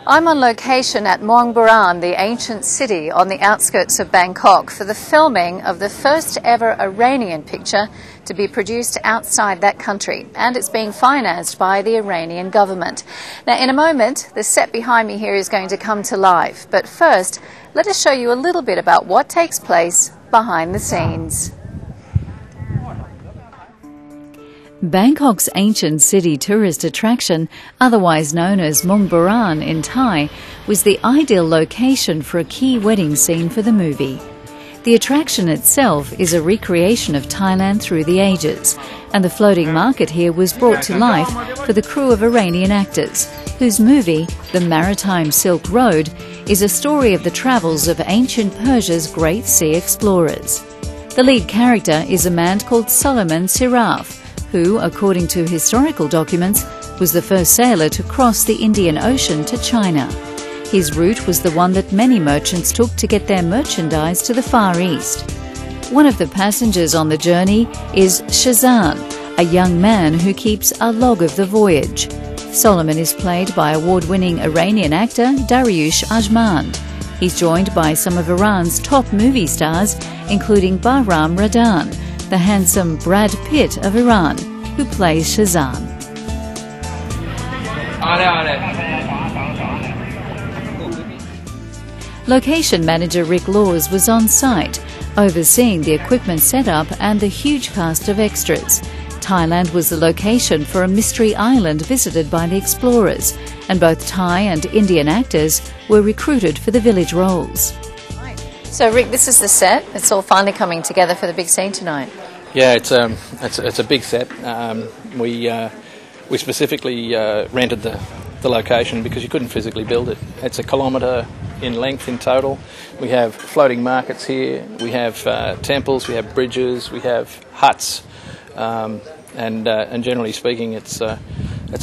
I'm on location at Muang Buran, the ancient city on the outskirts of Bangkok, for the filming of the first ever Iranian picture to be produced outside that country, and it's being financed by the Iranian government. Now, in a moment, the set behind me here is going to come to life, but first, let us show you a little bit about what takes place behind the scenes. Bangkok's ancient city tourist attraction, otherwise known as Muang Buran in Thai, was the ideal location for a key wedding scene for the movie. The attraction itself is a recreation of Thailand through the ages, and the floating market here was brought to life for the crew of Iranian actors, whose movie, The Maritime Silk Road, is a story of the travels of ancient Persia's great sea explorers. The lead character is a man called Solomon Siraf, who, according to historical documents, was the first sailor to cross the Indian Ocean to China. His route was the one that many merchants took to get their merchandise to the Far East. One of the passengers on the journey is Shazan, a young man who keeps a log of the voyage. Solomon is played by award-winning Iranian actor Dariush Ajmand. He's joined by some of Iran's top movie stars, including Bahram Radan, the handsome Brad Pitt of Iran, who plays Shazan. Location manager Rick Laws was on site, overseeing the equipment setup and the huge cast of extras. Thailand was the location for a mystery island visited by the explorers, and both Thai and Indian actors were recruited for the village roles. So, Rick, this is the set. It's all finally coming together for the big scene tonight. Yeah, it's a big set. We specifically rented the location because you couldn't physically build it. It's 1 kilometre in length in total. We have floating markets here. We have temples. We have bridges. We have huts, and generally speaking, it's a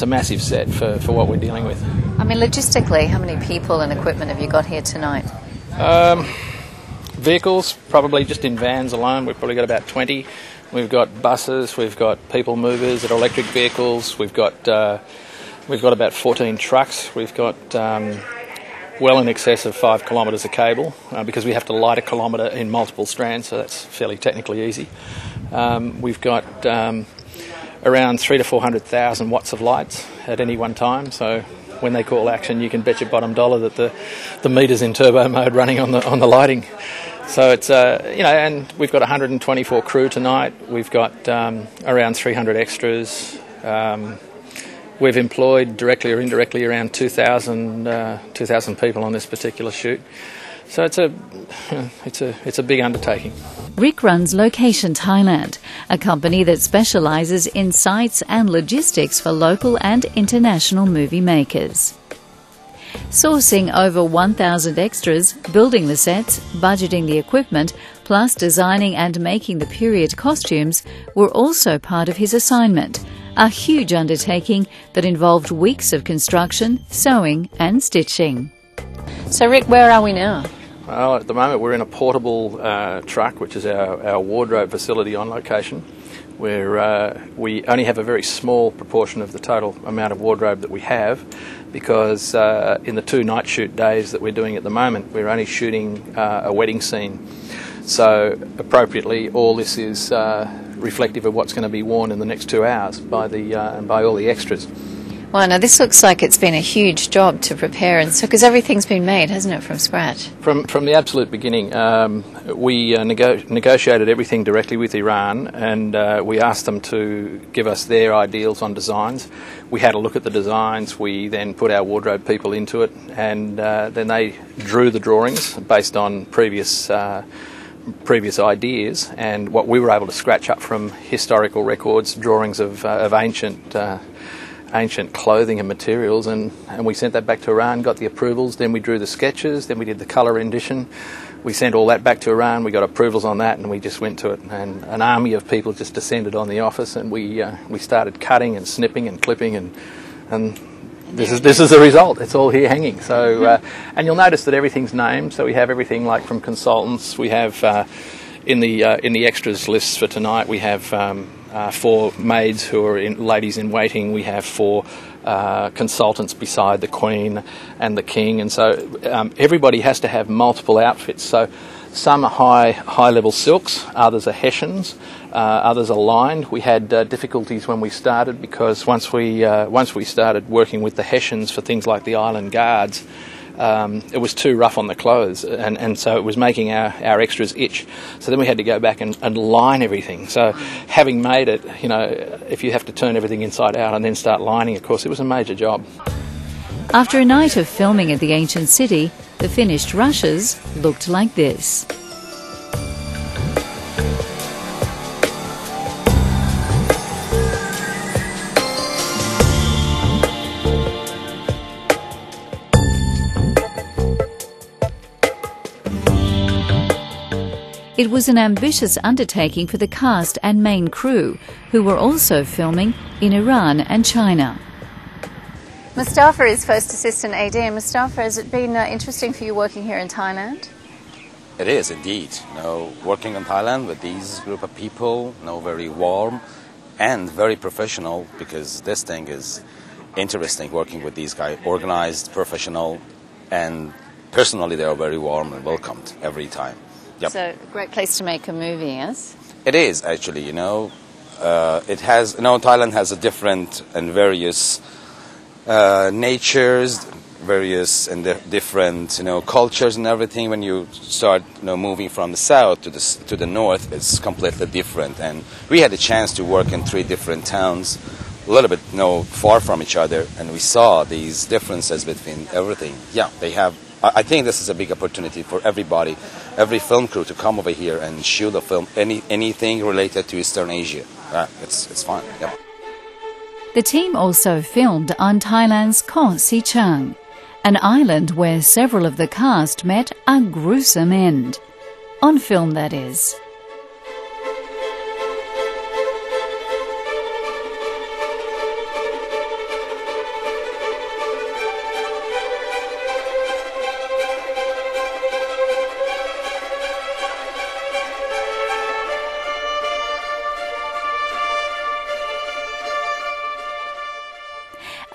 massive set for what we're dealing with. I mean, logistically, how many people and equipment have you got here tonight? Vehicles, probably just in vans alone, we've probably got about 20. We've got buses, we've got people movers that are electric vehicles, we've got about 14 trucks, we've got well in excess of 5 kilometres of cable because we have to light 1 kilometre in multiple strands, so that's fairly technically easy. We've got around 300,000 to 400,000 watts of lights at any one time, so when they call action, you can bet your bottom dollar that the meter's in turbo mode running on the lighting. So it's and we've got 124 crew tonight. We've got around 300 extras. We've employed directly or indirectly around 2,000 people on this particular shoot. So it's a big undertaking. Rick runs Location Thailand, a company that specialises in sites and logistics for local and international movie makers. Sourcing over 1,000 extras, building the sets, budgeting the equipment, plus designing and making the period costumes were also part of his assignment, a huge undertaking that involved weeks of construction, sewing and stitching. So, Rick, where are we now? Well, at the moment we're in a portable truck, which is our wardrobe facility on location, where we only have a very small proportion of the total amount of wardrobe that we have, because in the 2 night shoot days that we're doing at the moment, we're only shooting a wedding scene. So appropriately, all this is reflective of what's going to be worn in the next 2 hours by all the extras. Well, now this looks like it's been a huge job to prepare, and so because everything's been made, hasn't it, from scratch? From the absolute beginning, we negotiated everything directly with Iran, and we asked them to give us their ideals on designs. We had a look at the designs. We then put our wardrobe people into it, and then they drew the drawings based on previous ideas and what we were able to scratch up from historical records, drawings of ancient clothing and materials, and we sent that back to Iran, got the approvals, then we drew the sketches, then we did the colour rendition. We sent all that back to Iran, we got approvals on that, and we just went to it, and an army of people just descended on the office, and we started cutting and snipping and clipping, and this is the result. It's all here hanging. So and you'll notice that everything's named, so we have everything like from consultants. We have in the extras lists for tonight, we have 4 maids who are ladies in waiting. We have 4 consultants beside the Queen and the King, and so everybody has to have multiple outfits. So some are high-level silks, others are hessians, others are lined. We had difficulties when we started because once we started working with the hessians for things like the island guards, it was too rough on the clothes, and so it was making our extras itch. So then we had to go back and line everything. So having made it, you know, if you have to turn everything inside out and then start lining, of course, it was a major job. After a night of filming at the ancient city, the finished rushes looked like this. It was an ambitious undertaking for the cast and main crew, who were also filming in Iran and China. Mustafa is First Assistant AD. Mustafa, has it been interesting for you working here in Thailand? It is indeed. You know, working in Thailand with these group of people, you know, very warm and very professional, because this thing is interesting working with these guys, organized, professional, and personally they are very warm and welcomed every time. Yep. So, a great place to make a movie, yes? It is actually, you know. It has, you know, Thailand has a different and various natures, various and different, you know, cultures and everything. When you start, you know, moving from the south to the north, it's completely different. And we had a chance to work in 3 different towns, a little bit, you know, far from each other, and we saw these differences between everything. Yeah, they have. I think this is a big opportunity for everybody, every film crew, to come over here and shoot a film, anything related to Eastern Asia. It's fun. Yep. The team also filmed on Thailand's Koh Si Chang, an island where several of the cast met a gruesome end. On film, that is.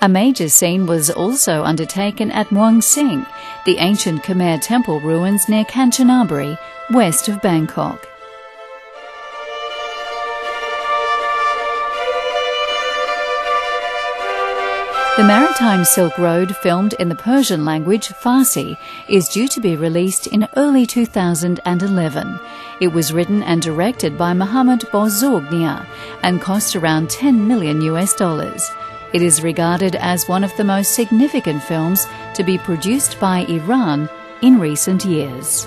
A major scene was also undertaken at Muang Sing, the ancient Khmer temple ruins near Kanchanaburi, west of Bangkok. The Maritime Silk Road, filmed in the Persian language Farsi, is due to be released in early 2011. It was written and directed by Mohammad Bozorgnia and cost around $10 million. It is regarded as one of the most significant films to be produced by Iran in recent years.